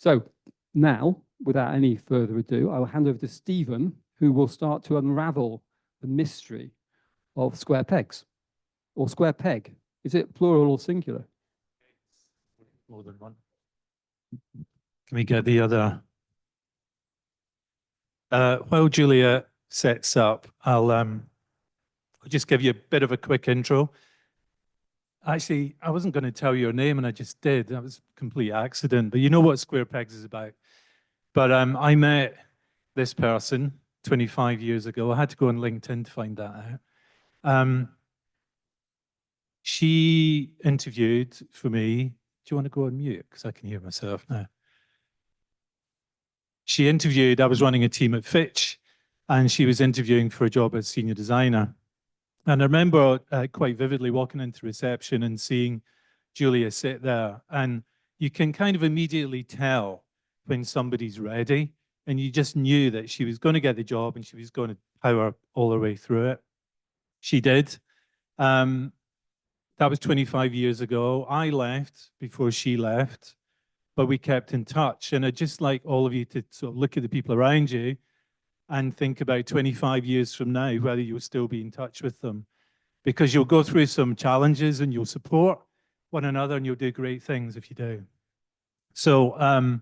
So now, without any further ado, I will hand over to Stephen, who will start to unravel the mystery of square pegs, or square peg. Is it plural or singular? More than one. Can we get the other? While Julia sets up, I'll just give you a bit of a quick intro. Actually, I wasn't going to tell you your name, and I just did. That was a complete accident. But you know what Square Pegs is about. But I met this person 25 years ago. I had to go on LinkedIn to find that out. She interviewed for me. Do you want to go on mute? Because I can hear myself now. She interviewed, I was running a team at Fitch, and she was interviewing for a job as senior designer. And I remember quite vividly walking into reception and seeing Julia sit there. And you can kind of immediately tell when somebody's ready. And you just knew that she was going to get the job and she was going to power all her way through it. She did. That was 25 years ago. I left before she left, but we kept in touch. And I'd just like all of you to sort of look at the people around you and think about 25 years from now, whether you'll still be in touch with them. Because you'll go through some challenges and you'll support one another and you'll do great things if you do. So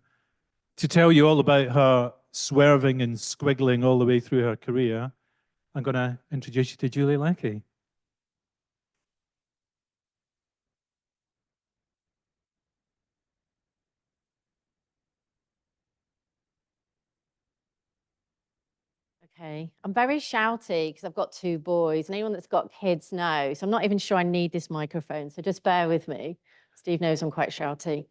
to tell you all about her swerving and squiggling all the way through her career, I'm going to introduce you to Julia Leckey. Okay, I'm very shouty because I've got two boys, and anyone that's got kids knows. So I'm not even sure I need this microphone, so just bear with me. Steve knows I'm quite shouty.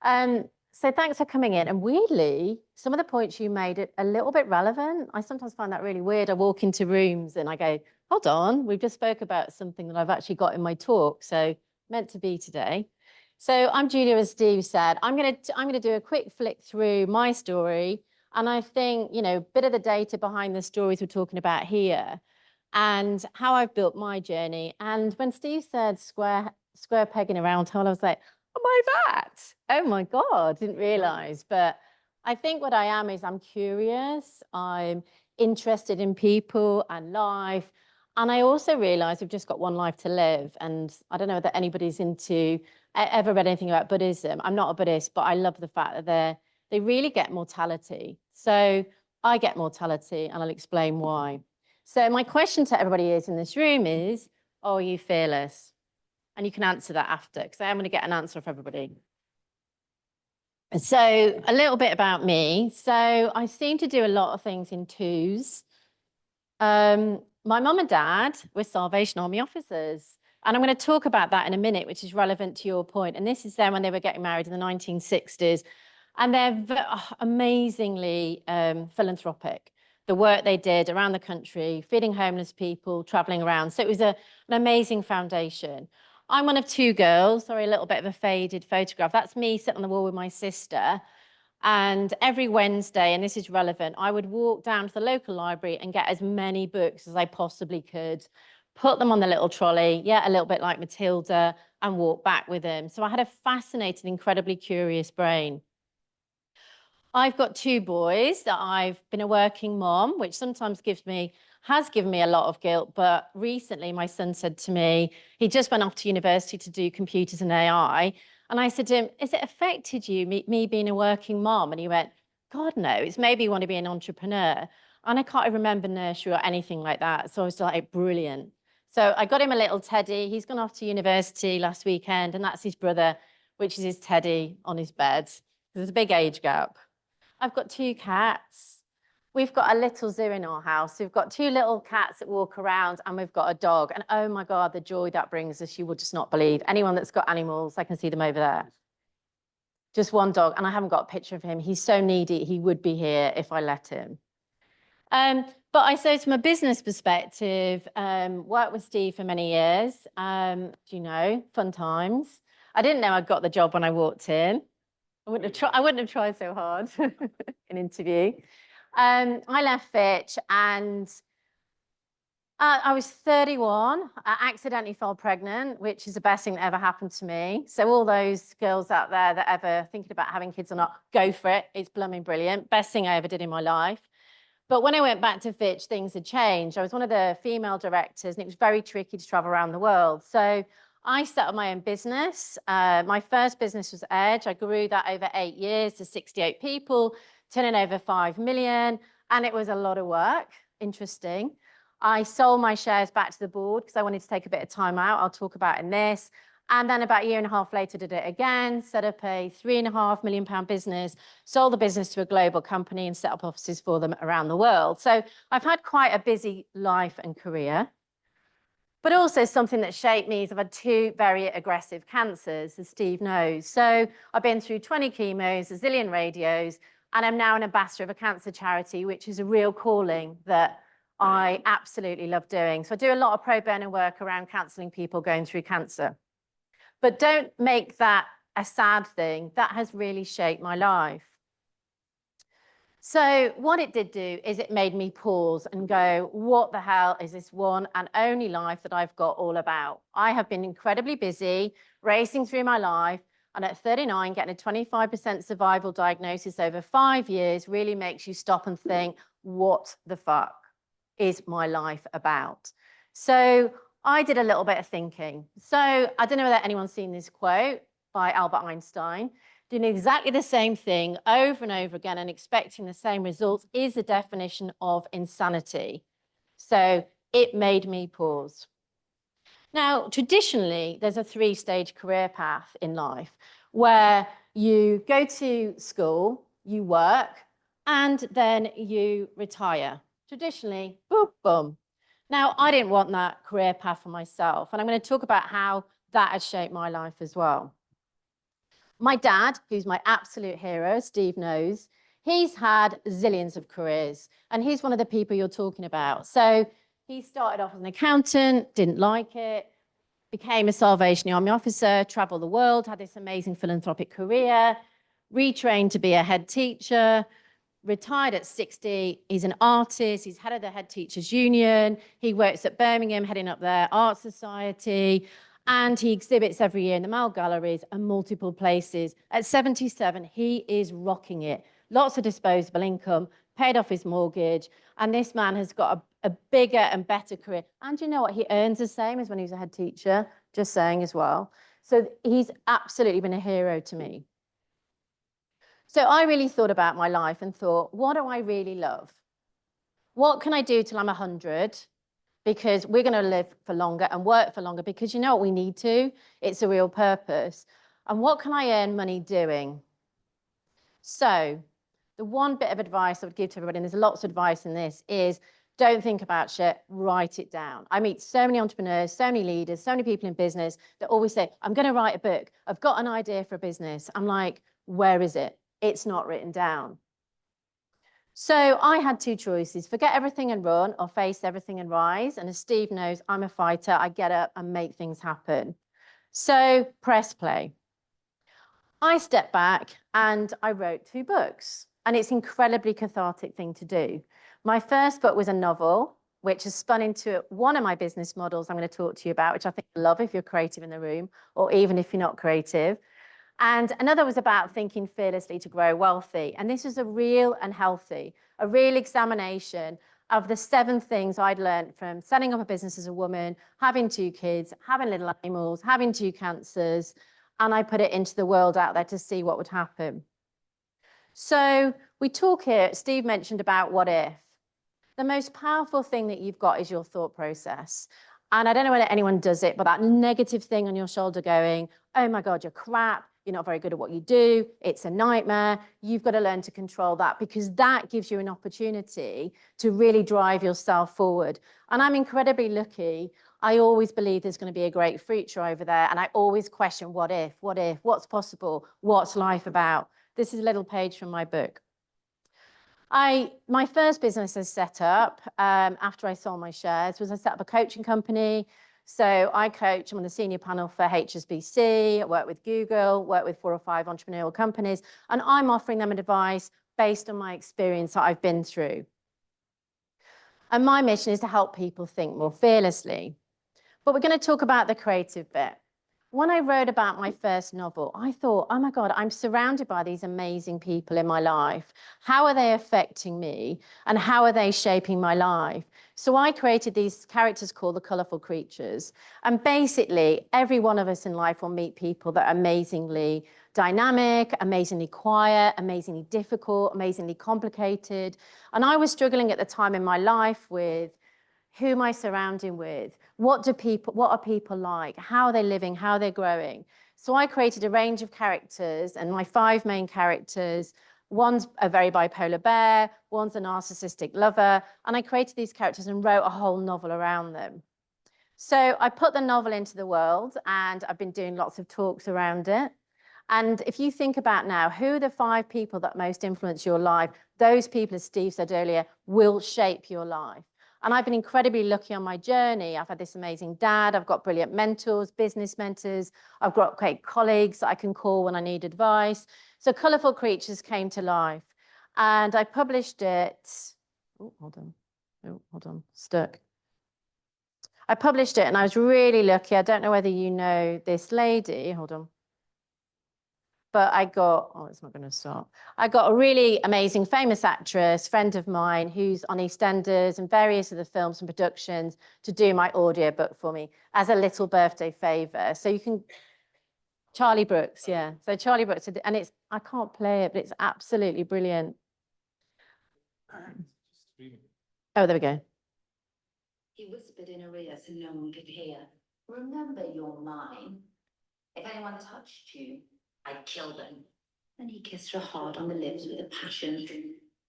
So thanks for coming in. And weirdly, some of the points you made are a little bit relevant. I sometimes find that really weird. I walk into rooms and I go, hold on, we've just spoke about something that I've actually got in my talk, so meant to be today. So I'm Julia, as Steve said. I'm gonna do a quick flick through my story. And I think, you know, a bit of the data behind the stories we're talking about here and how I've built my journey. And when Steve said square pegging a round hole, I was like, am I that? Oh my God, didn't realize. But I think what I am is I'm curious. I'm interested in people and life. And I also realize we've just got one life to live. And I don't know whether anybody's ever read anything about Buddhism. I'm not a Buddhist, but I love the fact that they really get mortality. So I get mortality, and I'll explain why. So my question to everybody is in this room is, are you fearless? And you can answer that after, because I am going to get an answer for everybody. So a little bit about me. So I seem to do a lot of things in twos. My mum and dad were Salvation Army officers. And I'm going to talk about that in a minute, which is relevant to your point. And this is them when they were getting married in the 1960s. And they're amazingly philanthropic. The work they did around the country, feeding homeless people, traveling around. So it was an amazing foundation. I'm one of two girls. Sorry, a little bit of a faded photograph. That's me sitting on the wall with my sister. And every Wednesday, and this is relevant, I would walk down to the local library and get as many books as I possibly could, put them on the little trolley, yeah, a little bit like Matilda, and walk back with them. So I had a fascinating, incredibly curious brain. I've got two boys that I've been a working mom, which sometimes has given me a lot of guilt. But recently my son said to me, he just went off to university to do computers and AI. And I said to him, has it affected you, me being a working mom? And he went, God, no, it's maybe you want to be an entrepreneur. And I can't remember nursery or anything like that. So I was like, brilliant. So I got him a little teddy. He's gone off to university last weekend, and that's his brother, which is his teddy on his bed. There's a big age gap. I've got two cats. We've got a little zoo in our house. We've got two little cats that walk around, and we've got a dog. And oh my God, the joy that brings us, you will just not believe. Anyone that's got animals, I can see them over there. Just one dog, and I haven't got a picture of him. He's so needy, he would be here if I let him. But I say from a business perspective, worked with Steve for many years. You know, fun times. I didn't know I got the job when I walked in. I wouldn't have tried so hard in interview. I left Fitch, and I was 31. I accidentally fell pregnant, which is the best thing that ever happened to me. So all those girls out there that ever thinking about having kids or not, go for it. It's blooming brilliant. Best thing I ever did in my life. But when I went back to Fitch, things had changed. I was one of the female directors, and it was very tricky to travel around the world. So I set up my own business. My first business was Edge. I grew that over 8 years to 68 people, turning over 5 million. And it was a lot of work. Interesting. I sold my shares back to the board because I wanted to take a bit of time out. I'll talk about in this. And then about a year and a half later, did it again, set up a £3.5 million business, sold the business to a global company and set up offices for them around the world. So I've had quite a busy life and career. But also something that shaped me is I've had 2 very aggressive cancers, as Steve knows. So I've been through 20 chemos, a zillion radios, and I'm now an ambassador of a cancer charity, which is a real calling that I absolutely love doing. So I do a lot of pro bono work around counselling people going through cancer. But don't make that a sad thing. That has really shaped my life. So what it did do is it made me pause and go, what the hell is this one and only life that I've got all about? I have been incredibly busy, racing through my life, and at 39, getting a 25% survival diagnosis over 5 years really makes you stop and think, what the fuck is my life about? So I did a little bit of thinking. So I don't know whether anyone's seen this quote by Albert Einstein. Doing exactly the same thing over and over again and expecting the same results is the definition of insanity. So it made me pause. Now, traditionally, there's a 3-stage career path in life where you go to school, you work, and then you retire. Traditionally, boom, boom. Now, I didn't want that career path for myself, and I'm going to talk about how that has shaped my life as well. My dad, who's my absolute hero, Steve knows, he's had zillions of careers, and he's one of the people you're talking about. So he started off as an accountant, didn't like it, became a Salvation Army officer, traveled the world, had this amazing philanthropic career, retrained to be a head teacher, retired at 60. He's an artist. He's head of the Head Teachers Union. He works at Birmingham, heading up their art society. And he exhibits every year in the Mall galleries and multiple places. At 77, he is rocking it. Lots of disposable income, paid off his mortgage. And this man has got a bigger and better career. And you know what? He earns the same as when he was a head teacher, just saying as well. So he's absolutely been a hero to me. So I really thought about my life and thought, what do I really love? What can I do till I'm 100? Because we're going to live for longer and work for longer because you know what we need to? It's a real purpose. And what can I earn money doing? So the one bit of advice I would give to everybody, and there's lots of advice in this, is don't think about shit, write it down. I meet so many entrepreneurs, so many leaders, so many people in business that always say, I'm going to write a book. I've got an idea for a business. I'm like, where is it? It's not written down. So I had 2 choices, forget everything and run or face everything and rise. And as Steve knows, I'm a fighter. I get up and make things happen. So press play. I stepped back and I wrote 2 books. And it's an incredibly cathartic thing to do. My first book was a novel, which has spun into one of my business models I'm going to talk to you about, which I think you love if you're creative in the room, or even if you're not creative. And another was about thinking fearlessly to grow wealthy. And this was a real and healthy, a real examination of the 7 things I'd learned from setting up a business as a woman, having 2 kids, having little animals, having 2 cancers. And I put it into the world out there to see what would happen. So we talk here, Steve mentioned about what if. The most powerful thing that you've got is your thought process. And I don't know whether anyone does it, but that negative thing on your shoulder going, oh my God, you're crap. You're not very good at what you do. It's a nightmare. You've got to learn to control that because that gives you an opportunity to really drive yourself forward. And I'm incredibly lucky. I always believe there's going to be a great future over there. And I always question, what if, what's possible? What's life about? This is a little page from my book. My first business I set up after I sold my shares was I set up a coaching company. So I coach, I'm on the senior panel for HSBC, I work with Google, work with 4 or 5 entrepreneurial companies, and I'm offering them advice based on my experience that I've been through. And my mission is to help people think more fearlessly. But we're going to talk about the creative bit. When I wrote about my first novel, I thought, oh my God, I'm surrounded by these amazing people in my life. How are they affecting me? And how are they shaping my life? So I created these characters called the Colourful Creatures. And basically, every one of us in life will meet people that are amazingly dynamic, amazingly quiet, amazingly difficult, amazingly complicated. And I was struggling at the time in my life with, who am I surrounding with? What are people like? How are they living? How are they growing? So I created a range of characters, and my 5 main characters, one's a very bipolar bear, one's a narcissistic lover, and I created these characters and wrote a whole novel around them. So I put the novel into the world, and I've been doing lots of talks around it. And if you think about now, who are the 5 people that most influence your life? Those people, as Steve said earlier, will shape your life. And I've been incredibly lucky on my journey. I've had this amazing dad. I've got brilliant mentors, business mentors. I've got great colleagues that I can call when I need advice. So Colourful Creatures came to life. And I published it. Oh, hold on. Oh, hold on. Stuck. I published it and I was really lucky. I don't know whether you know this lady. Hold on. But I got, oh, it's not going to start. I got a really amazing, famous actress, friend of mine, who's on EastEnders and various of the films and productions to do my audiobook for me as a little birthday favor. So you can, Charlie Brooks, yeah. So Charlie Brooks, and it's, I can't play it, but it's absolutely brilliant. Oh, there we go. He whispered in her ear so no one could hear. Remember, you're mine. If anyone touched you, I'd kill them. Then he kissed her hard on the lips with a passion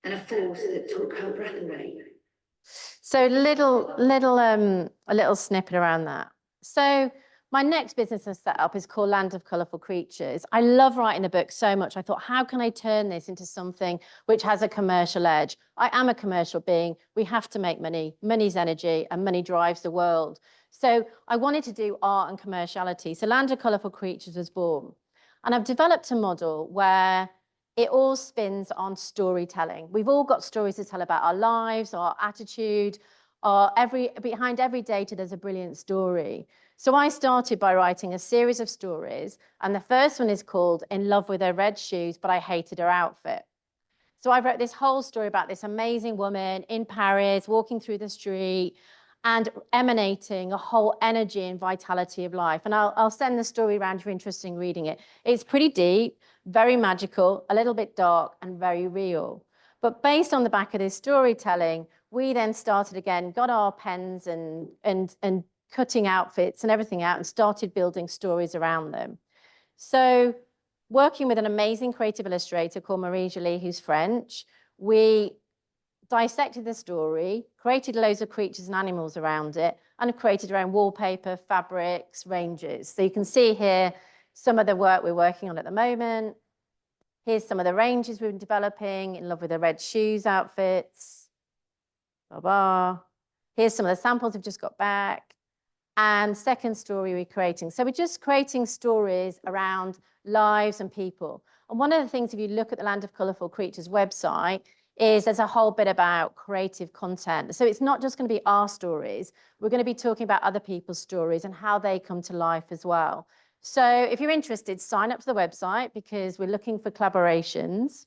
and a force that took her breath away. So a little snippet around that. So my next business I set up is called Land of Colourful Creatures. I love writing the book so much. I thought, how can I turn this into something which has a commercial edge? I am a commercial being. We have to make money. Money's energy, and money drives the world. So I wanted to do art and commerciality. So Land of Colourful Creatures was born. And I've developed a model where it all spins on storytelling. We've all got stories to tell about our lives, our attitude, behind every data, there's a brilliant story. So I started by writing a series of stories, and the first one is called In Love with Her Red Shoes, but I Hated Her Outfit. So I wrote this whole story about this amazing woman in Paris, walking through the street and emanating a whole energy and vitality of life. And I'll send the story around if you're interested in reading it. It's pretty deep, very magical, a little bit dark, and very real. But based on the back of this storytelling, we then started again, got our pens and cutting outfits and everything out and started building stories around them. So working with an amazing creative illustrator called Marie Jolie, who's French, we dissected the story, created loads of creatures and animals around it, and created our own wallpaper, fabrics, ranges. So you can see here some of the work we're working on at the moment. Here's some of the ranges we've been developing, In Love with the Red Shoes outfits. Blah. Here's some of the samples we've just got back. And second story we're creating. So we're just creating stories around lives and people. And one of the things, if you look at the Land of Colourful Creatures website, is there's a whole bit about creative content. So it's not just going to be our stories. We're going to be talking about other people's stories and how they come to life as well. So if you're interested, sign up to the website because we're looking for collaborations.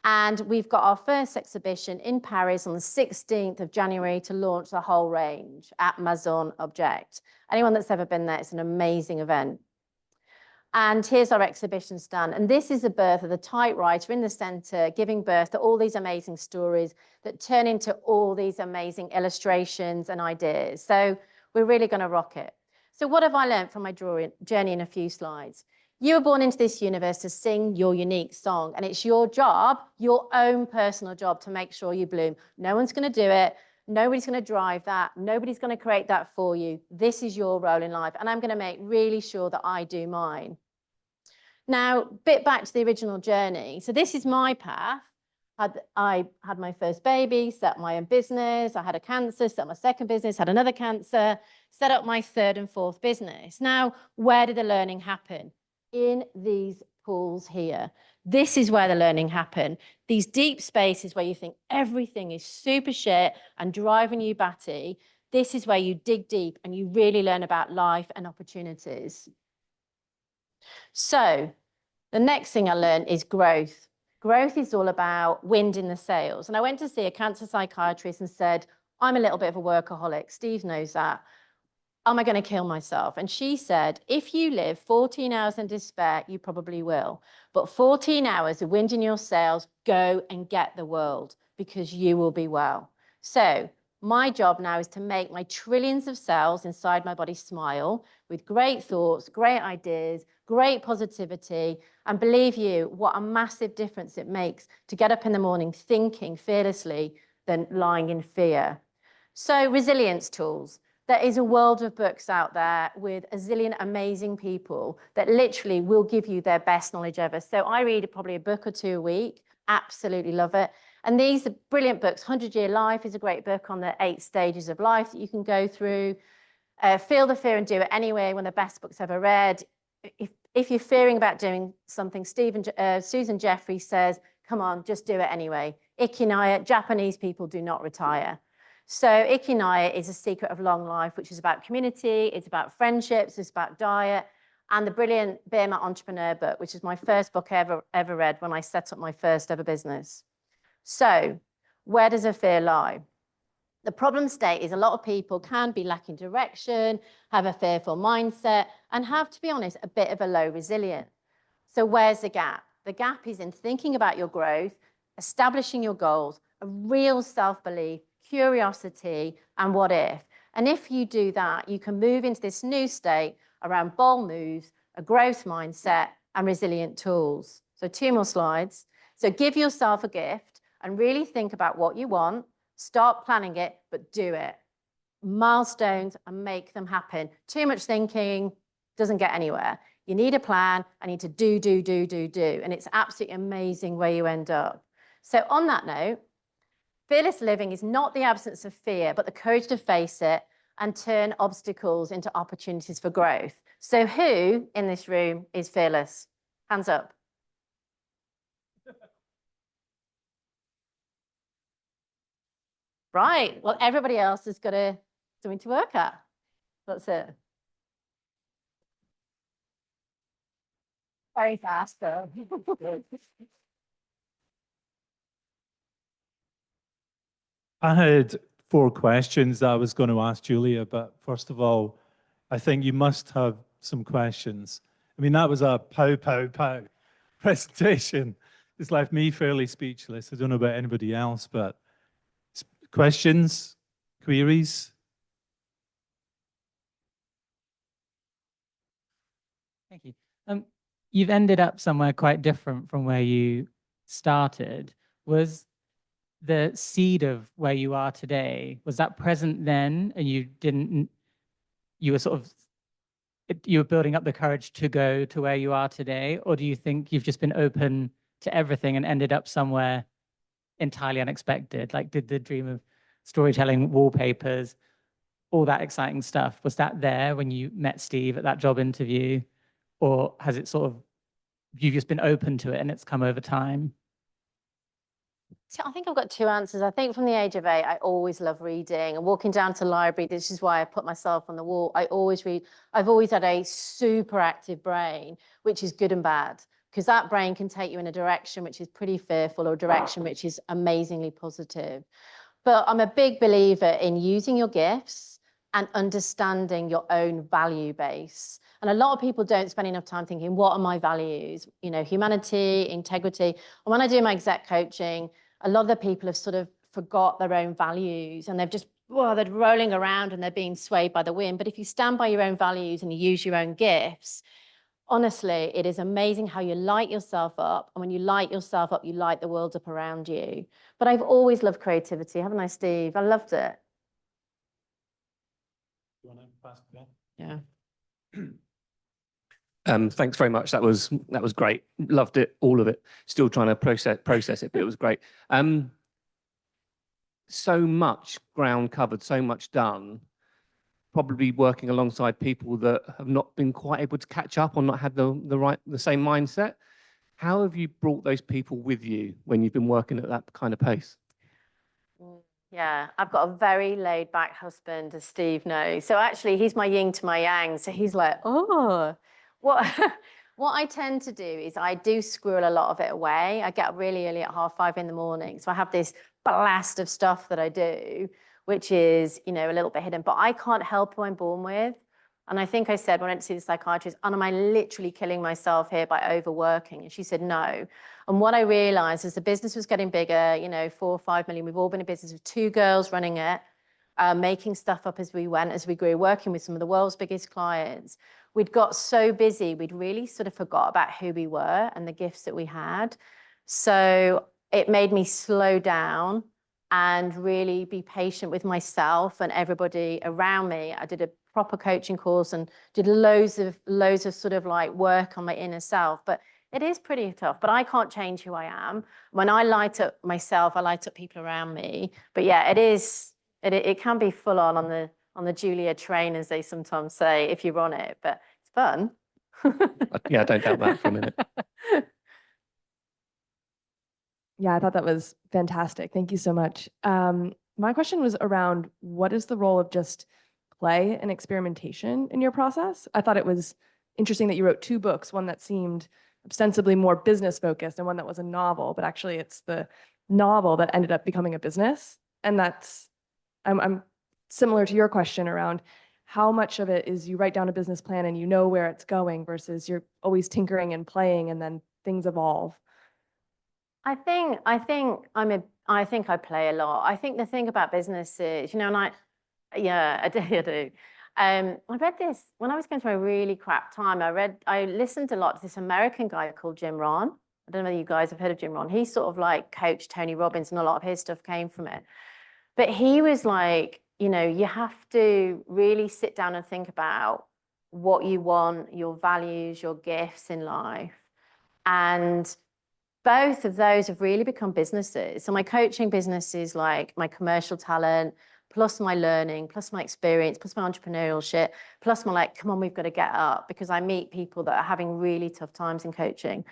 And we've got our first exhibition in Paris on the 16th of January to launch the whole range at Maison Object. Anyone that's ever been there, it's an amazing event. And here's our exhibition stand. And this is the birth of the typewriter in the center, giving birth to all these amazing stories that turn into all these amazing illustrations and ideas. So we're really going to rock it. So what have I learned from my journey in a few slides? You were born into this universe to sing your unique song, and it's your job, your own personal job, to make sure you bloom. No one's going to do it. Nobody's going to drive that. Nobody's going to create that for you. This is your role in life, and I'm going to make really sure that I do mine. Now, bit back to the original journey. So this is my path. I had my first baby, set up my own business. I had a cancer, set up my second business, had another cancer, set up my third and fourth business. Now, where did the learning happen? In these pools here. This is where the learning happened. These deep spaces where you think everything is super shit and driving you batty, this is where you dig deep and you really learn about life and opportunities. So the next thing I learned is growth. Growth is all about wind in the sails. And I went to see a cancer psychiatrist and said, I'm a little bit of a workaholic. Steve knows that. Am I going to kill myself? And she said, if you live 14 hours in despair, you probably will. But 14 hours of wind in your sails, go and get the world because you will be well. So my job now is to make my trillions of cells inside my body smile with great thoughts, great ideas, great positivity. And believe you, what a massive difference it makes to get up in the morning thinking fearlessly than lying in fear. So resilience tools. There is a world of books out there with a zillion amazing people that literally will give you their best knowledge ever. So I read probably a book or two a week, absolutely love it. And these are brilliant books. 100-Year Life is a great book on the 8 stages of life that you can go through. Feel the Fear and Do It Anyway, one of the best books I've ever read. If you're fearing about doing something, Susan Jeffrey says, come on, just do it anyway. Ikigai, Japanese people do not retire. So Ikigai is a secret of long life, which is about community, it's about friendships, it's about diet, and the brilliant Beer My Entrepreneur book, which is my first book ever read when I set up my first ever business. So where does a fear lie? The problem state is a lot of people can be lacking direction, have a fearful mindset, and have, to be honest, a bit of a low resilience. So where's the gap? The gap is in thinking about your growth, establishing your goals, a real self-belief, curiosity, and what if. And if you do that, you can move into this new state around bold moves, a growth mindset, and resilient tools. So 2 more slides. So give yourself a gift and really think about what you want. Start planning it, but do it. Milestones and make them happen. Too much thinking doesn't get anywhere. You need a plan. I need to do. And it's absolutely amazing where you end up. So on that note, fearless living is not the absence of fear, but the courage to face it and turn obstacles into opportunities for growth. So who in this room is fearless? Hands up. Right, well, everybody else has got something to work at. That's it. Very fast, though. I had 4 questions that I was going to ask Julia, but first of all, I think you must have some questions. I mean, that was a pow presentation. It's left me fairly speechless. I don't know about anybody else, but questions, queries? Thank you. You've ended up somewhere quite different from where you started. Was the seed of where you are today, was that present then and you were building up the courage to go to where you are today? Or do you think you've just been open to everything and ended up somewhere entirely unexpected? Like, did the dream of storytelling, wallpapers, all that exciting stuff, was that there when you met Steve at that job interview? Or has it you've just been open to it and it's come over time? So I think I've got 2 answers. I think from the age of 8, I always love reading and walking down to the library. This is why I put myself on the wall. I always read. I've always had a super active brain, which is good and bad, because that brain can take you in a direction which is pretty fearful or a direction which is amazingly positive. But I'm a big believer in using your gifts and understanding your own value base. And a lot of people don't spend enough time thinking, what are my values? You know, humanity, integrity. And when I do my exec coaching, a lot of the people have sort of forgot their own values and they're rolling around and they're being swayed by the wind. But if you stand by your own values and you use your own gifts, honestly, it is amazing how you light yourself up. And when you light yourself up, you light the world up around you. But I've always loved creativity, haven't I, Steve? I loved it. You want to pass it on? Yeah. Thanks very much. That was great. Loved it, all of it. Still trying to process it, but it was great. So much ground covered, so much done. Probably working alongside people that have not been quite able to catch up or not had the same mindset. How have you brought those people with you when you've been working at that kind of pace? Yeah, I've got a very laid back husband, as Steve knows. So actually, he's my yin to my yang. So he's like, oh, what, what I tend to do is I do squirrel a lot of it away. I get up really early at 5:30 in the morning. So I have this blast of stuff that I do, which is, you know, a little bit hidden, but I can't help who I'm born with. And I think I said when I went to see the psychiatrist, and am I literally killing myself here by overworking? And she said, no. And what I realized is the business was getting bigger, you know, 4 or 5 million. We've all been in business with 2 girls running it, making stuff up as we went, as we grew, working with some of the world's biggest clients. We'd got so busy, we'd really sort of forgot about who we were and the gifts that we had. So it made me slow down and really be patient with myself and everybody around me. I did a proper coaching course and did loads of sort of like work on my inner self. But it is pretty tough, but I can't change who I am. When I light up myself, I light up people around me. But yeah, it can be full on the Julia train, as they sometimes say, if you're on it, but it's fun. Yeah, I don't doubt that for a minute. Yeah, I thought that was fantastic. Thank you so much. My question was around what is the role of just play and experimentation in your process? I thought it was interesting that you wrote 2 books, one that seemed ostensibly more business focused and one that was a novel, but actually it's the novel that ended up becoming a business. And that's, I'm similar to your question around how much of it is you write down a business plan and you know where it's going versus you're always tinkering and playing and then things evolve. I think I play a lot. I think the thing about business is, you know, and I do. I read this when I was going through a really crap time. I listened a lot to this American guy called Jim Rohn. I don't know whether you guys have heard of Jim Rohn. He sort of like coached Tony Robbins, and a lot of his stuff came from it. But he was like, you know, you have to really sit down and think about what you want, your values, your gifts in life. And both of those have really become businesses. So my coaching business is like my commercial talent, plus my learning, plus my experience, plus my entrepreneurial shit, plus my like, come on, we've got to get up, because I meet people that are having really tough times in coaching.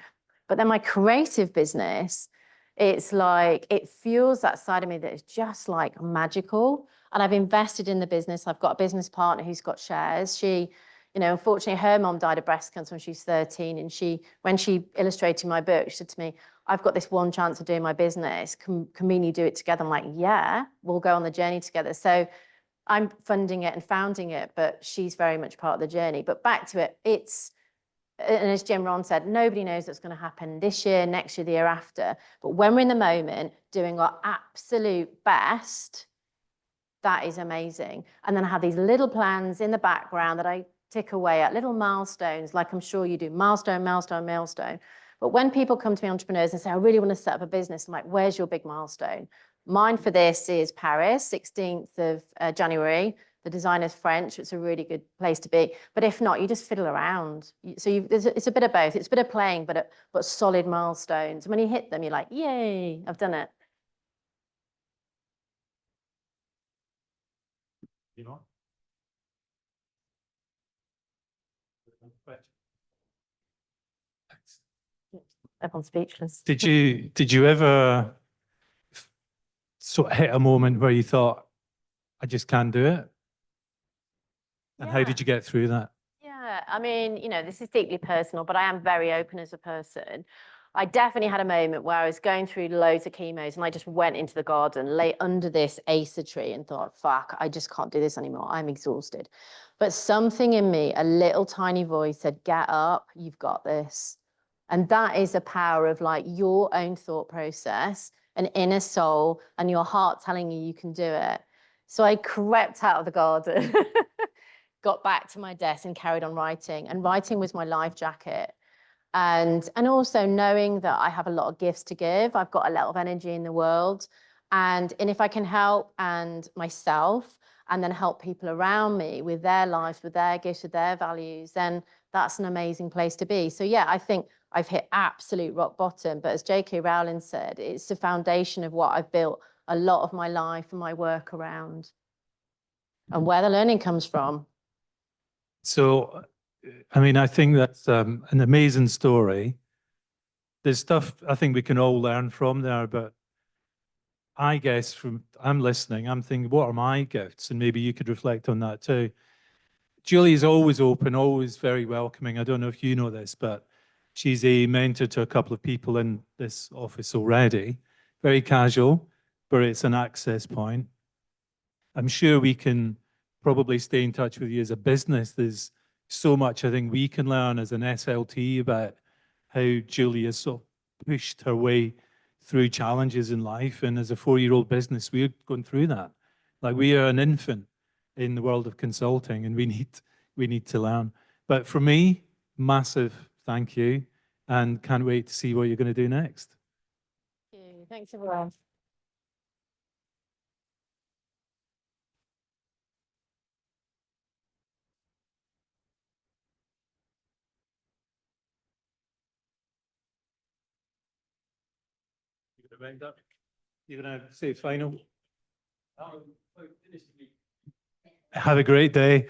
But then my creative business, it's like, it fuels that side of me that is just like magical. And I've invested in the business. I've got a business partner who's got shares. She, you know, unfortunately, her mom died of breast cancer when she was 13. And when she illustrated my book, she said to me, I've got this one chance of doing my business. Can me and you do it together? I'm like, yeah, we'll go on the journey together. So I'm funding it and founding it, but she's very much part of the journey. But back to it, and as Jim Rohn said, nobody knows what's going to happen this year, next year, the year after. But when we're in the moment, doing our absolute best, that is amazing. And then I have these little plans in the background that I tick away at, little milestones, like I'm sure you do, milestone, milestone, milestone. But when people come to me, entrepreneurs, and say, I really want to set up a business, I'm like, where's your big milestone? Mine for this is Paris, 16th of January. The designer's French. It's a really good place to be. But if not, you just fiddle around. So it's a bit of both. It's a bit of playing, but solid milestones. And when you hit them, you're like, yay, I've done it. You know? Everyone's speechless. Did you ever sort of hit a moment where you thought, I just can't do it? And how did you get through that? Yeah, I mean, you know, this is deeply personal, but I am very open as a person. I definitely had a moment where I was going through loads of chemos and I just went into the garden, lay under this Acer tree and thought, fuck, I just can't do this anymore. I'm exhausted. But something in me, a little tiny voice said, get up, you've got this. And that is the power of like your own thought process, an inner soul, and your heart telling you can do it. So I crept out of the garden, got back to my desk and carried on writing. And writing was my life jacket. And also knowing that I have a lot of gifts to give. I've got a lot of energy in the world. And if I can help and myself, and then help people around me with their lives, with their gifts, with their values, then that's an amazing place to be. So yeah, I think I've hit absolute rock bottom. But as J.K. Rowling said, it's the foundation of what I've built a lot of my life and my work around, and where the learning comes from. So, I mean, I think that's an amazing story. there's stuff I think we can all learn from there, but I guess I'm listening, I'm thinking, what are my gifts? And maybe you could reflect on that too. Julie is always open, always very welcoming. I don't know if you know this, but she's a mentor to a couple of people in this office already. Very casual, but it's an access point. I'm sure we can probably stay in touch with you as a business. There's so much I think we can learn as an SLT about how Julie has sort of pushed her way through challenges in life. And as a 4-year-old business, we're going through that. Like, we are an infant in the world of consulting, and we need to learn. But for me, massive thank you, and can't wait to see what you're going to do next. Thank you. Thanks, everyone. You're going to round up? You're going to say final? Have a great day.